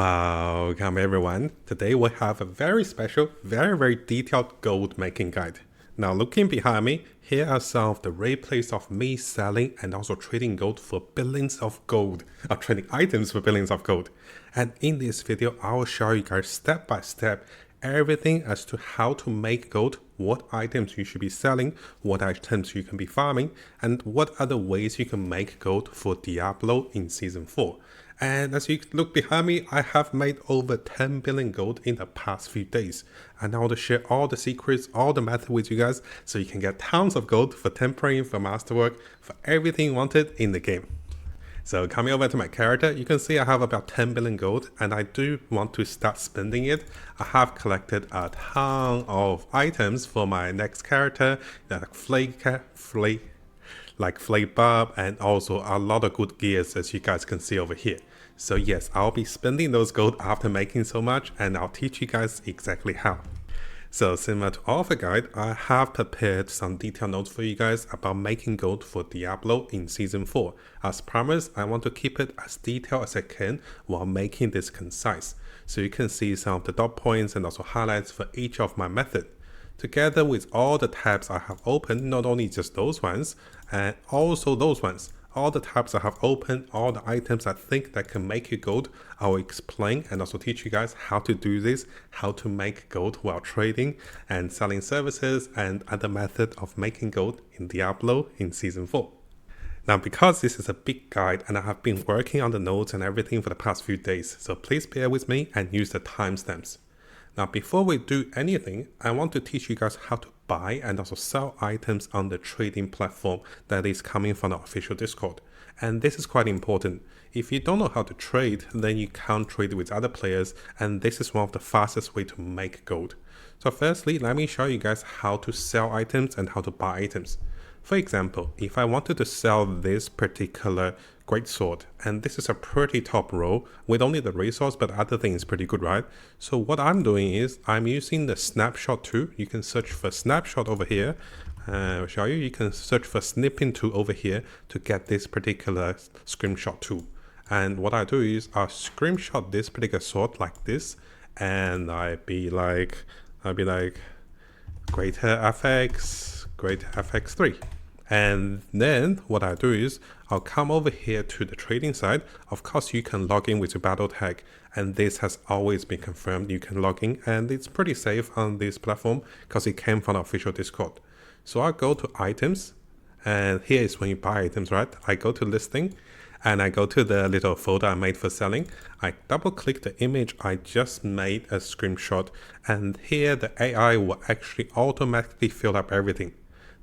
Welcome everyone. Today we have a very special, very detailed gold making guide. Now looking behind me, here are some of the replays of me selling and also trading gold for billions of gold, or trading items for billions of gold. And in this video, I will show you guys step by step everything as to how to make gold, what items you should be selling, what items you can be farming, and what other ways you can make gold for Diablo in Season 4. And as you look behind me, I have made over 10 billion gold in the past few days. And I want to share all the secrets, all the methods with you guys, so you can get tons of gold for tempering, for masterwork, for everything you wanted in the game. So coming over to my character, you can see I have about 10 billion gold, and I do want to start spending it. I have collected a ton of items for my next character, like Flake Barb, and also a lot of good gears, as you guys can see over here. So yes, I'll be spending those gold after making so much, and I'll teach you guys exactly how. So similar to Offer Guide, I have prepared some detailed notes for you guys about making gold for Diablo in Season 4. As promised, I want to keep it as detailed as I can while making this concise. So you can see some of the dot points and also highlights for each of my method. Together with all the tabs I have opened, not only just those ones, and also those ones. All the tabs I have opened, all the items I think that can make you gold, I will explain and also teach you guys how to do this, how to make gold while trading and selling services and other method of making gold in Diablo in Season 4. Now, because this is a big guide and I have been working on the notes and everything for the past few days, so please bear with me and use the timestamps. Now, before we do anything, I want to teach you guys how to buy and also sell items on the trading platform that is coming from the official Discord. And this is quite important. If you don't know how to trade, then you can't trade with other players, and this is one of the fastest way to make gold. So firstly, let me show you guys how to sell items and how to buy items. For example, if I wanted to sell this particular greatsword, and this is a pretty top row with only the resource, but other things pretty good, right? So what I'm doing is I'm using the snapshot tool. You can search for snapshot over here. I'll show you. You can search for snipping tool over here to get this particular screenshot tool. And what I do is I'll screenshot this particular sword like this, and I'd be like greater FX3. And then what I do is I'll come over here to the trading side. Of course, you can log in with your battle tag, and this has always been confirmed. You can log in, and it's pretty safe on this platform because it came from the official Discord. So I'll go to items, and here is when you buy items, right? I go to listing, and I go to the little folder I made for selling. I double click the image I just made a screenshot, and here the AI will actually automatically fill up everything.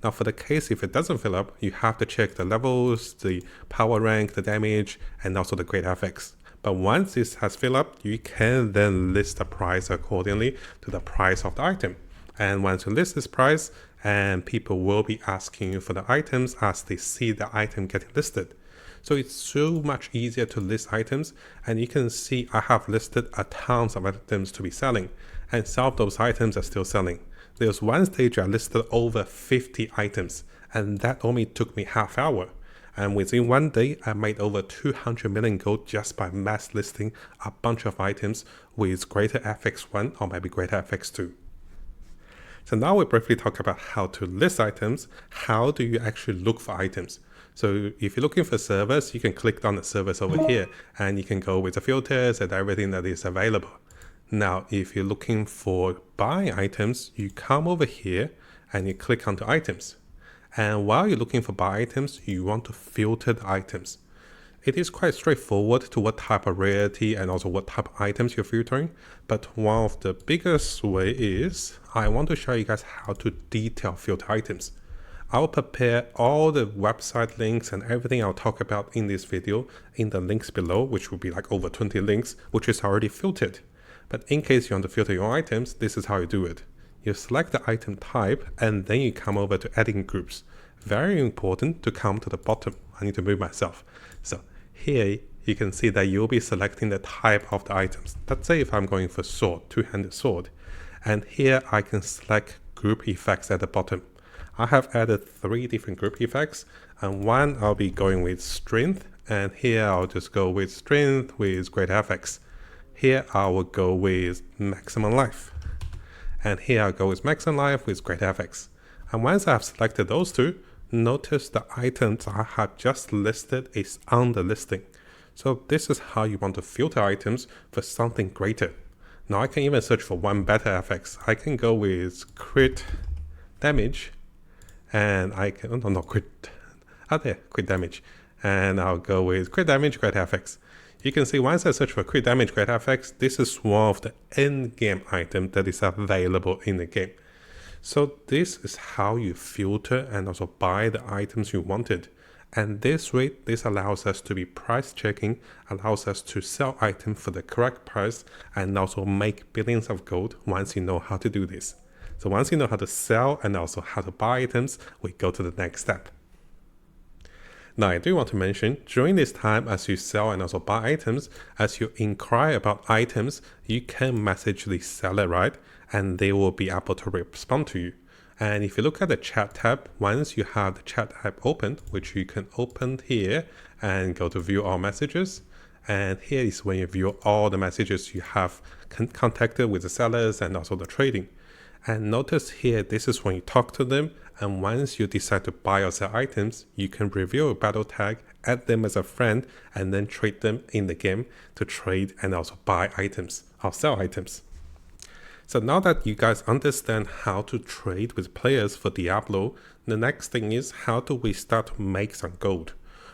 Now for the case if it doesn't fill up, you have to check the levels, the power rank, the damage, and also the great FX. But once this has filled up, you can then list the price accordingly to the price of the item. And once you list this price, and people will be asking you for the items as they see the item getting listed. So it's so much easier to list items, and you can see I have listed a tons of items to be selling, and some of those items are still selling. There's one stage I listed over 50 items, and that only took me half hour. And within one day, I made over 200 million gold just by mass listing a bunch of items with greater FX1 or maybe greater FX2. So now we briefly talk about how to list items. How do you actually look for items? So if you're looking for servers, you can click on the servers over here, and you can go with the filters and everything that is available. Now, if you're looking for buy items, you come over here and you click onto items. And while you're looking for buy items, you want to filter the items. It is quite straightforward to what type of rarity and also what type of items you're filtering. But one of the biggest way is I want to show you guys how to detail filter items. I'll prepare all the website links and everything I'll talk about in this video in the links below, which will be like over 20 links, which is already filtered. But in case you want to filter your items, this is how you do it. You select the item type, and then you come over to adding groups. Very important to come to the bottom. I need to move myself. So here you can see that you'll be selecting the type of the items. Let's say if I'm going for sword, two-handed sword. And here I can select group effects at the bottom. I have added 3 different group effects, and one I'll be going with strength, and here I'll just go with strength with great FX. Here I will go with maximum life. And here I'll go with maximum life with great FX. And once I've selected those two, notice the items I have just listed is on the listing. So this is how you want to filter items for something greater. Now I can even search for one better FX. I can go with crit damage, and I can, crit damage. And I'll go with crit damage, great FX. You can see once I search for crit damage, great FX, this is one of the in-game items that is available in the game. So this is how you filter and also buy the items you wanted. And this way, this allows us to be price checking, allows us to sell items for the correct price, and also make billions of gold once you know how to do this. So once you know how to sell and also how to buy items, we go to the next step. Now I do want to mention, during this time as you sell and also buy items, as you inquire about items, you can message the seller, right? And they will be able to respond to you. And if you look at the chat tab, once you have the chat tab open, which you can open here and go to view all messages. And here is when you view all the messages you have contacted with the sellers and also the trading. And notice here, this is when you talk to them. And once you decide to buy or sell items, you can reveal a battle tag, add them as a friend, and then trade them in the game to trade and also buy items or sell items. So now that you guys understand how to trade with players for Diablo, the next thing is how do we start to make some gold?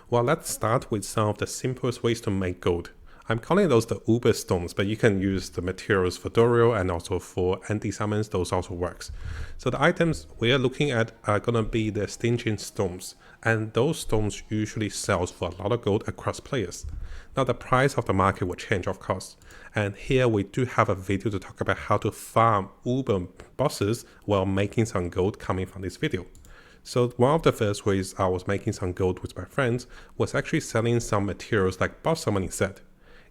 Well, let's start with some of the simplest ways to make gold. I'm calling those the Uber stones, but you can use the materials for Dorio and also for anti-summons, those also works. So the items we are looking at are going to be the stinging stones, and those stones usually sells for a lot of gold across players. Now the price of the market will change, of course, and here we do have a video to talk about how to farm Uber bosses while making some gold coming from this video. So one of the first ways I was making some gold with my friends was actually selling some materials like boss summoning set.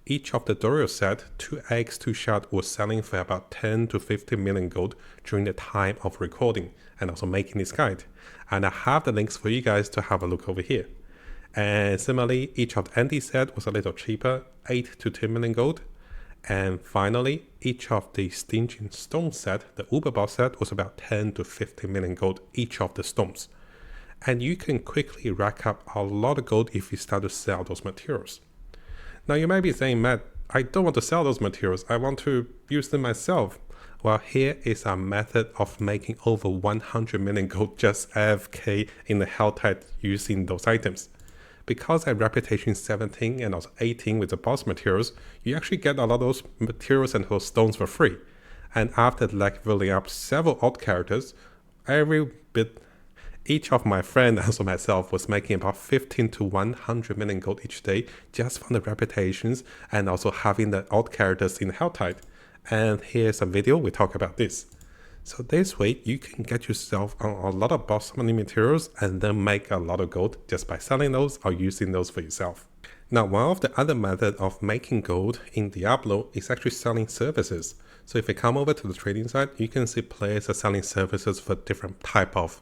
Each of the Dorio set, 2 eggs, 2 shards, was selling for about 10 to 15 million gold during the time of recording and also making this guide. And I have the links for you guys to have a look over here. And similarly, each of the anti set was a little cheaper, 8 to 10 million gold. And finally, each of the stinging stone set, the Uber boss set, was about 10 to 15 million gold each of the stones. And you can quickly rack up a lot of gold if you start to sell those materials. Now you may be saying, Matt, I don't want to sell those materials. I want to use them myself. Well, here is a method of making over 100 million gold just AFK in the hell tide using those items. Because I have reputation 17 and also 18 with the boss materials, you actually get a lot of those materials and those stones for free. And after leveling up several odd characters, each of my friends and also myself was making about 15 to 100 million gold each day just from the reputations and also having the odd characters in Helltide. And here's a video we talk about this. So this way you can get yourself on a lot of boss summoning materials and then make a lot of gold just by selling those or using those for yourself. Now one of the other methods of making gold in Diablo is actually selling services. So if you come over to the trading site, you can see players are selling services for different type of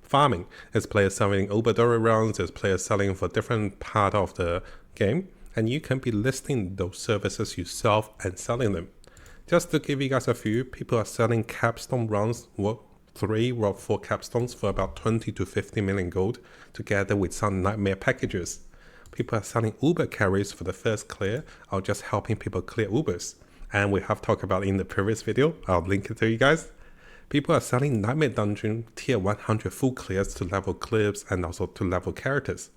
farming. There's players selling Dorio rounds, there's players selling for different part of the game, and you can be listing those services yourself and selling them. Just to give you guys a few, people are selling capstone rounds, 3 or 4 capstones for about 20 to 50 million gold, together with some nightmare packages. People are selling Uber carries for the first clear, or just helping people clear Ubers. And we have talked about in the previous video, I'll link it to you guys. People are selling Nightmare Dungeon tier 100 full clears to level clips and also to level characters.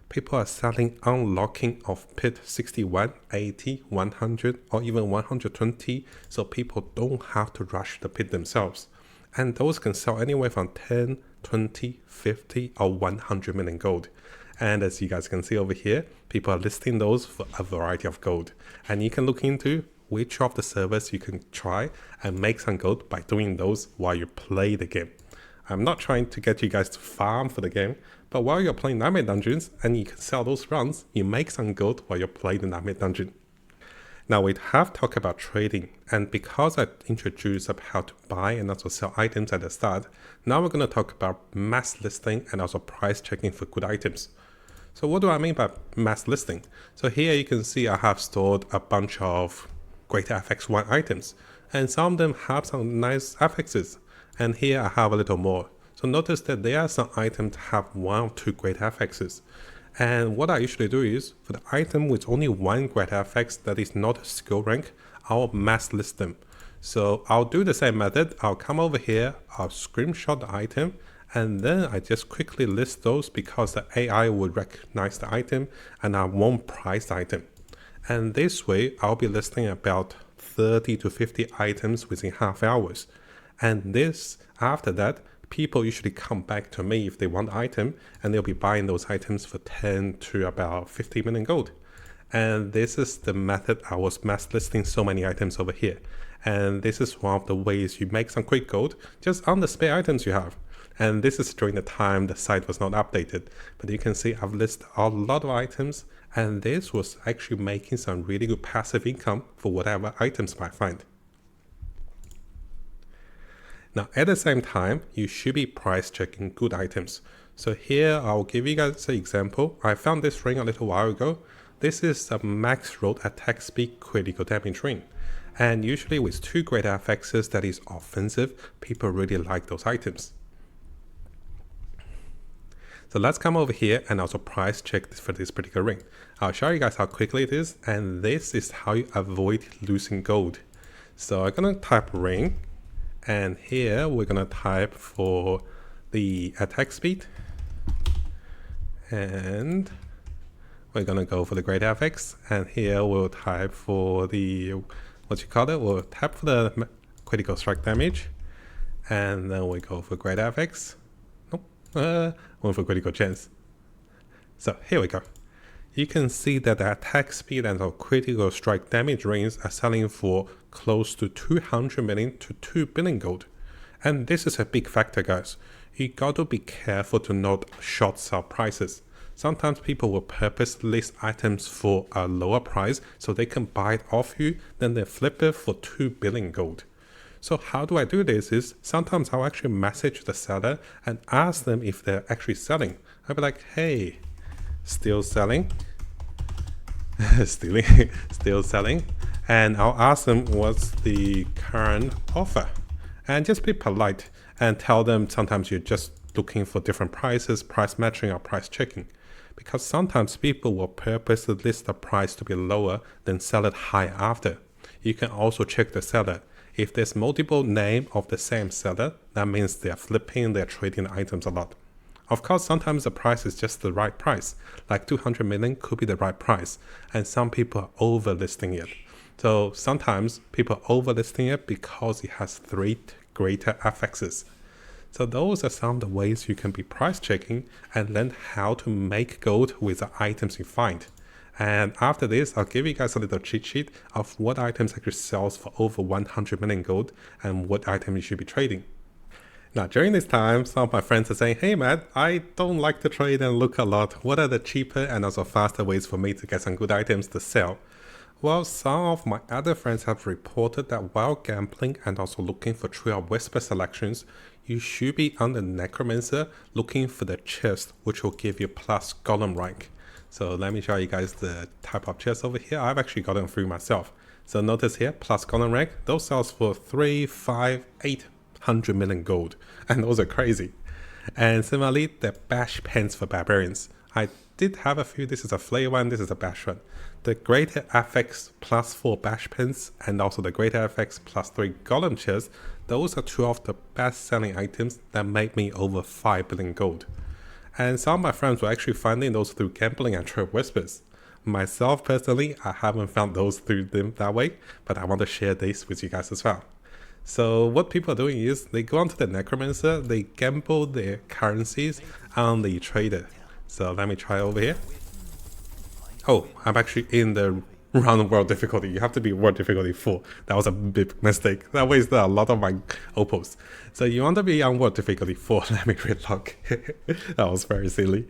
People are selling unlocking of pit 61, 80, 100 or even 120 so people don't have to rush the pit themselves. And those can sell anywhere from 10, 20, 50 or 100 million gold. And as you guys can see over here, people are listing those for a variety of gold. And you can look into which of the servers you can try and make some gold by doing those while you play the game. I'm not trying to get you guys to farm for the game, but while you're playing Nightmare Dungeons and you can sell those runs, you make some gold while you're playing the Nightmare Dungeon. Now we have talked about trading, and because I introduced about how to buy and also sell items at the start, now we're going to talk about mass listing and also price checking for good items. So what do I mean by mass listing? So here you can see I have stored a bunch of great FX1 items, and some of them have some nice affixes. And here I have a little more. So notice that there are some items that have 1 or 2 great affixes. And what I usually do is, for the item with only 1 great affix that is not a skill rank, I'll mass list them. So I'll do the same method. I'll come over here, I'll screenshot the item, and then I just quickly list those because the AI would recognize the item and I won't price the item. And this way, I'll be listing about 30 to 50 items within half hours. And this, after that, people usually come back to me if they want the item, and they'll be buying those items for 10 to about 50 million gold. And this is the method I was mass listing so many items over here. And this is one of the ways you make some quick gold just on the spare items you have. And this is during the time the site was not updated. But you can see I've listed a lot of items, and this was actually making some really good passive income for whatever items I find. Now, at the same time, you should be price checking good items. So here, I'll give you guys an example. I found this ring a little while ago. This is a max rolled attack speed critical damage ring. And usually with 2 great affixes that is offensive, people really like those items. So let's come over here and also price check for this particular ring. I'll show you guys how quickly it is, and this is how you avoid losing gold. So I'm gonna type ring, and here we're gonna type for the attack speed, and we're gonna go for the great FX, and here we'll type for the, we'll tap for the critical strike damage, and then we go for great FX. One for critical chance. So here we go. You can see that the attack speed and the critical strike damage rings are selling for close to 200 million to 2 billion gold. And this is a big factor, guys. You got to be careful to not short sell prices. Sometimes people will purposely list items for a lower price so they can buy it off you, then they flip it for 2 billion gold. So how do I do this is sometimes I'll actually message the seller and ask them if they're actually selling. I'll be like, hey, still selling, still selling. And I'll ask them what's the current offer, and just be polite and tell them sometimes you're just looking for different prices, price matching or price checking. Because sometimes people will purposely list the price to be lower than sell it higher after. You can also check the seller. If there's multiple names of the same seller, that means they're flipping, they're trading items a lot. Of course, sometimes the price is just the right price, like 200 million could be the right price, and some people are overlisting it. So sometimes people are overlisting it because it has 3 greater affixes. So those are some of the ways you can be price checking and learn how to make gold with the items you find. And after this, I'll give you guys a little cheat sheet of what items actually sells for over 100 million gold and what item you should be trading. Now, during this time, some of my friends are saying, hey man, I don't like to trade and look a lot. What are the cheaper and also faster ways for me to get some good items to sell? Well, some of my other friends have reported that while gambling and also looking for Tree of Whisper selections, you should be on the Necromancer looking for the chest, which will give you plus golem rank. So let me show you guys the type of chest over here. I've actually gotten through myself. So notice here, plus golem rank, those sells for 3, 5, 800 million gold. And those are crazy. And similarly, the bash pens for barbarians. I did have a few. This is a flare one, this is a bash one. The greater FX plus 4 bash pens and also the greater FX plus 3 golem chest, those are 2 of the best selling items that make me over 5 billion gold. And some of my friends were actually finding those through gambling and Tree of Whispers. Myself personally, I haven't found those through them that way, but I want to share this with you guys as well. So what people are doing is they go onto the Necromancer, they gamble their currencies on the trader. So let me try over here. Oh, I'm actually in the round world difficulty. You have to be world difficulty 4. That was a big mistake. That wasted a lot of my opals. So you want to be on world difficulty 4. Let me relog. That was very silly.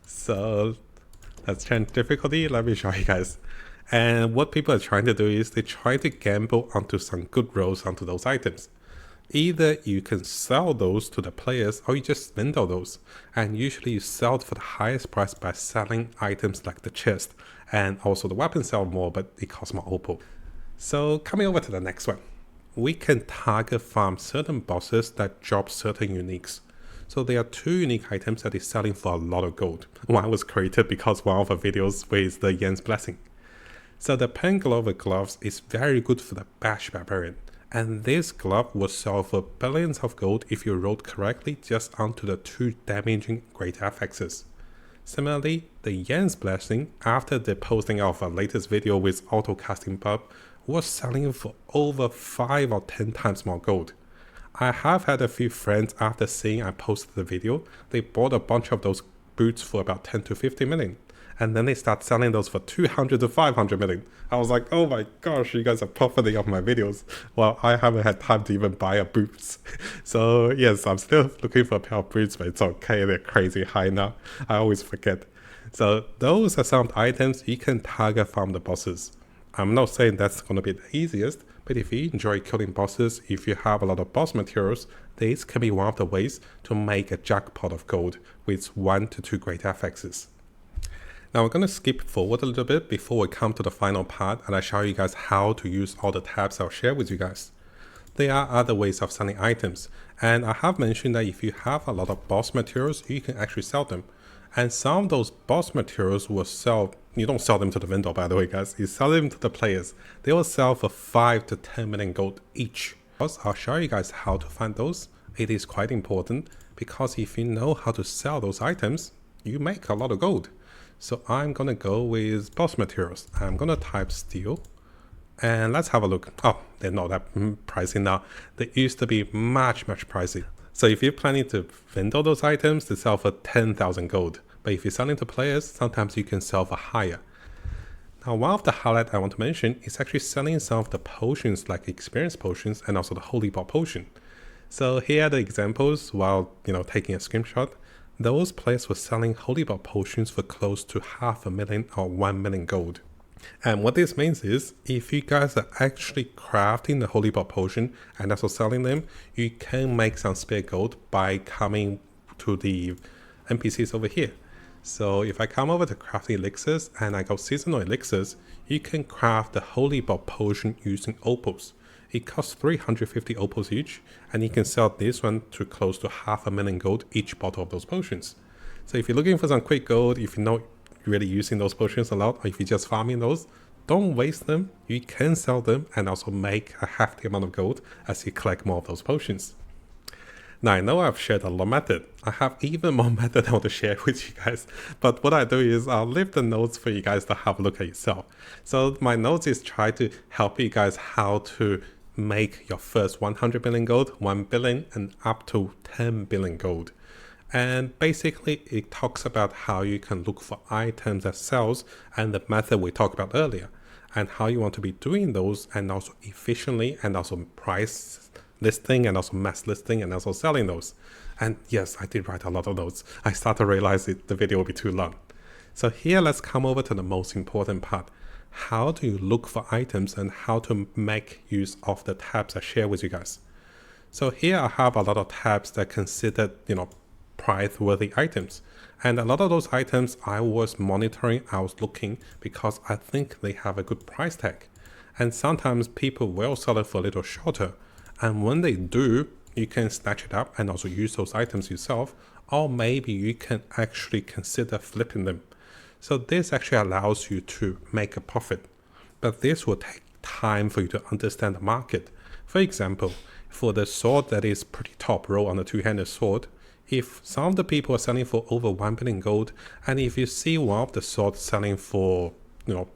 So let's change difficulty. Let me show you guys. And what people are trying to do is they try to gamble onto some good rolls onto those items. Either you can sell those to the players or you just vendor those. And usually you sell it for the highest price by selling items like the chest. And also the weapons sell more, but it costs more opal. So coming over to the next one. We can target farm certain bosses that drop certain uniques. So there are 2 unique items that is selling for a lot of gold. One was created because one of the videos was the Yen's Blessing. So the Pen Glover gloves is very good for the Bash Barbarian. And this glove will sell for billions of gold if you rolled correctly just onto the 2 damaging great affixes. Similarly, the Yen's Blessing, after the posting of our latest video with auto casting buff, was selling for over 5 or 10 times more gold. I have had a few friends after seeing I posted the video, they bought a bunch of those boots for about 10 to 50 million. And then they start selling those for 200 to 500 million. I was like, oh my gosh, you guys are profiting off my videos. Well, I haven't had time to even buy a boots. So yes, I'm still looking for a pair of boots, but it's okay, they're crazy high now. I always forget. So those are some items you can target from the bosses. I'm not saying that's going to be the easiest, but if you enjoy killing bosses, if you have a lot of boss materials, this can be one of the ways to make a jackpot of gold with 1 to 2 great affixes. Now we're going to skip forward a little bit before we come to the final part and I show you guys how to use all the tabs I'll share with you guys. There are other ways of selling items, and I have mentioned that if you have a lot of boss materials, you can actually sell them. And some of those boss materials will sell, you don't sell them to the vendor by the way guys, you sell them to the players. They will sell for 5 to 10 million gold each. I'll show you guys how to find those. It is quite important because if you know how to sell those items, you make a lot of gold. So I'm going to go with boss materials. I'm going to type steel and let's have a look. Oh, they're not that pricey now. They used to be much pricey. So if you're planning to vendor those items, they sell for 10,000 gold. But if you're selling to players, sometimes you can sell for higher. Now, one of the highlights I want to mention is actually selling some of the potions like experience potions and also the holy ball potion. So here are the examples while taking a screenshot. Those players were selling holy ball potions for close to 500,000 or 1 million gold. And what this means is, if you guys are actually crafting the holy ball potion and also selling them, you can make some spare gold by coming to the NPCs over here. So if I come over to crafting elixirs and I go seasonal elixirs, you can craft the holy ball potion using opals. It costs 350 opals each, and you can sell this one to close to 500,000 gold each bottle of those potions. So if you're looking for some quick gold, if you're not really using those potions a lot, or if you're just farming those, don't waste them. You can sell them and also make a hefty amount of gold as you collect more of those potions. Now I know I've shared a lot of method. I have even more method I want to share with you guys. But what I do is I'll leave the notes for you guys to have a look at yourself. So my notes is try to help you guys how to make your first 100 billion gold, 1 billion, and up to 10 billion gold. And basically it talks about how you can look for items that sells and the method we talked about earlier, and how you want to be doing those and also efficiently and also price listing and also mass listing and also selling those. And yes, I did write a lot of notes. I started to realize the video will be too long. So here let's come over to the most important part. How do you look for items and how to make use of the tabs I share with you guys. So here I have a lot of tabs that considered, price-worthy items. And a lot of those items I was monitoring, I was looking because I think they have a good price tag. And sometimes people will sell it for a little shorter. And when they do, you can snatch it up and also use those items yourself, or maybe you can actually consider flipping them. So this actually allows you to make a profit, but this will take time for you to understand the market. For example, for the sword that is pretty top row on the two-handed sword, if some of the people are selling for over 1 billion gold, and if you see one of the swords selling for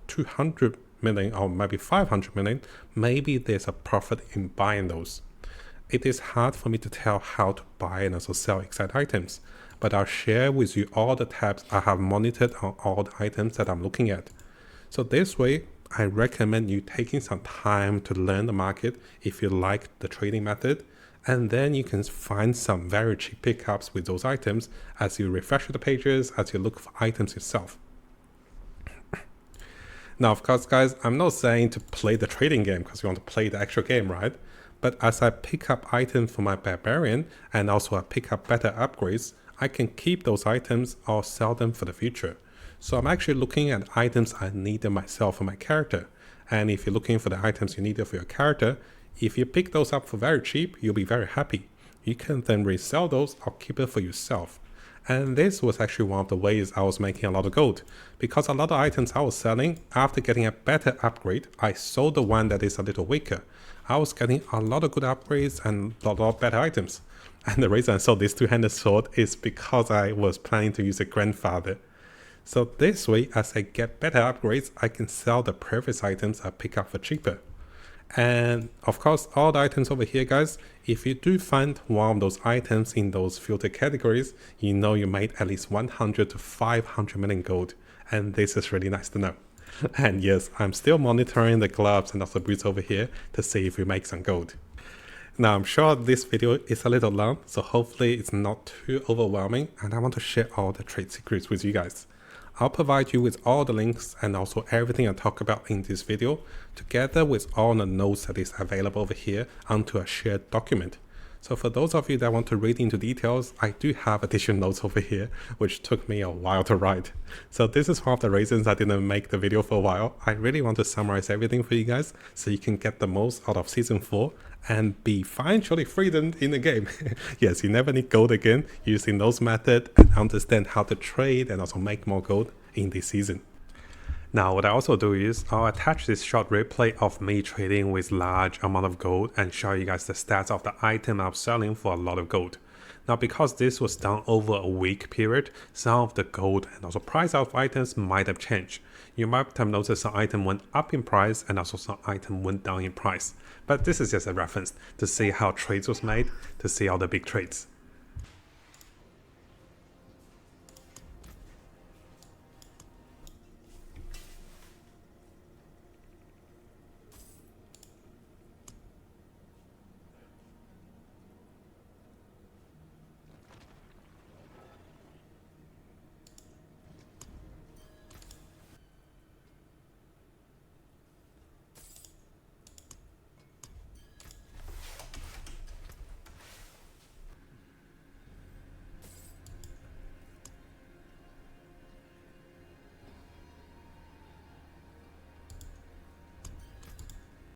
200 million or maybe 500 million, maybe there's a profit in buying those. It is hard for me to tell how to buy and also sell exact items, but I'll share with you all the tabs I have monitored on all the items that I'm looking at. So this way, I recommend you taking some time to learn the market if you like the trading method, and then you can find some very cheap pickups with those items as you refresh the pages, as you look for items yourself. Now, of course, guys, I'm not saying to play the trading game because you want to play the actual game, right? But as I pick up items for my barbarian and also I pick up better upgrades, I can keep those items or sell them for the future. So I'm actually looking at items I need myself for my character. And if you're looking for the items you need for your character, if you pick those up for very cheap, you'll be very happy. You can then resell those or keep it for yourself. And this was actually one of the ways I was making a lot of gold, because a lot of items I was selling, after getting a better upgrade, I sold the one that is a little weaker. I was getting a lot of good upgrades and a lot of better items. And the reason I sold this two-handed sword is because I was planning to use a grandfather. So this way, as I get better upgrades, I can sell the previous items I pick up for cheaper. And of course, all the items over here, guys, if you do find one of those items in those filter categories, you know you made at least 100 to 500 million gold. And this is really nice to know. And yes, I'm still monitoring the gloves and also boots over here to see if we make some gold. Now, I'm sure this video is a little long, so hopefully it's not too overwhelming, and I want to share all the trade secrets with you guys. I'll provide you with all the links and also everything I talk about in this video, together with all the notes that is available over here onto a shared document. So for those of you that want to read into details, I do have additional notes over here, which took me a while to write. So this is one of the reasons I didn't make the video for a while. I really want to summarize everything for you guys so you can get the most out of Season 4 and be financially freedom in the game. Yes, you never need gold again using those methods and understand how to trade and also make more gold in this season. Now, what I also do is I'll attach this short replay of me trading with large amount of gold and show you guys the stats of the item I'm selling for a lot of gold. Now, because this was done over a week period, some of the gold and also price of items might have changed. You might have noticed some item went up in price and also some item went down in price. But this is just a reference to see how trades was made, to see all the big trades.